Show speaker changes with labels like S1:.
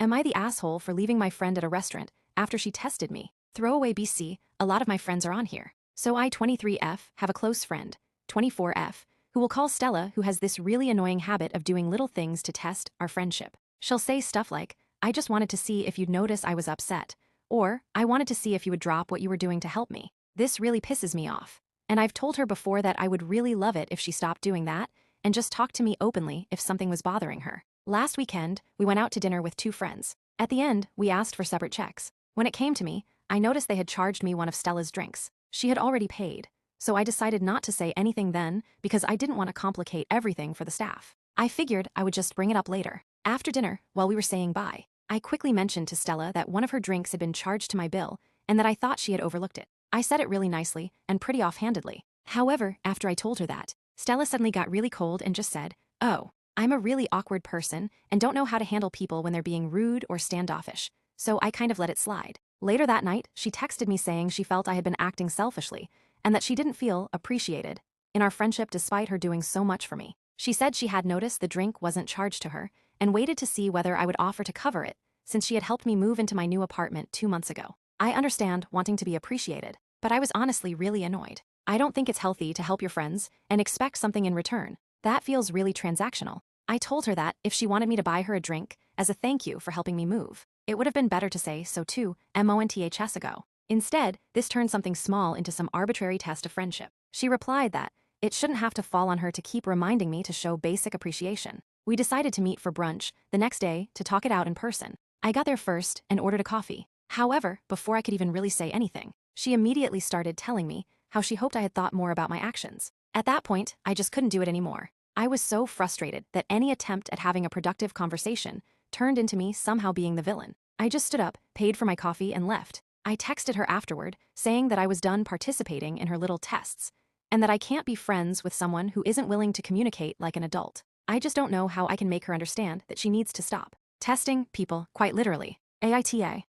S1: Am I the asshole for leaving my friend at a restaurant after she tested me? Throwaway BC, a lot of my friends are on here. So I 23F have a close friend, 24F, who will call Stella, who has this really annoying habit of doing little things to test our friendship. She'll say stuff like, I just wanted to see if you'd notice I was upset, or I wanted to see if you would drop what you were doing to help me. This really pisses me off. And I've told her before that I would really love it if she stopped doing that and just talked to me openly if something was bothering her. Last weekend, we went out to dinner with two friends. At the end, we asked for separate checks. When it came to me, I noticed they had charged me one of Stella's drinks. She had already paid, so I decided not to say anything then because I didn't want to complicate everything for the staff. I figured I would just bring it up later. After dinner, while we were saying bye, I quickly mentioned to Stella that one of her drinks had been charged to my bill and that I thought she had overlooked it. I said it really nicely and pretty offhandedly. However, after I told her that, Stella suddenly got really cold and just said, "Oh, I'm a really awkward person and don't know how to handle people when they're being rude or standoffish, so I kind of let it slide." Later that night, she texted me saying she felt I had been acting selfishly and that she didn't feel appreciated in our friendship despite her doing so much for me. She said she had noticed the drink wasn't charged to her and waited to see whether I would offer to cover it since she had helped me move into my new apartment 2 months ago. I understand wanting to be appreciated, but I was honestly really annoyed. I don't think it's healthy to help your friends and expect something in return. That feels really transactional. I told her that if she wanted me to buy her a drink as a thank you for helping me move, it would have been better to say so 2 months ago. Instead, this turned something small into some arbitrary test of friendship. She replied that it shouldn't have to fall on her to keep reminding me to show basic appreciation. We decided to meet for brunch the next day to talk it out in person. I got there first and ordered a coffee. However, before I could even really say anything, she immediately started telling me how she hoped I had thought more about my actions. At that point, I just couldn't do it anymore. I was so frustrated that any attempt at having a productive conversation turned into me somehow being the villain. I just stood up, paid for my coffee, and left. I texted her afterward, saying that I was done participating in her little tests, and that I can't be friends with someone who isn't willing to communicate like an adult. I just don't know how I can make her understand that she needs to stop testing people, quite literally. AITA.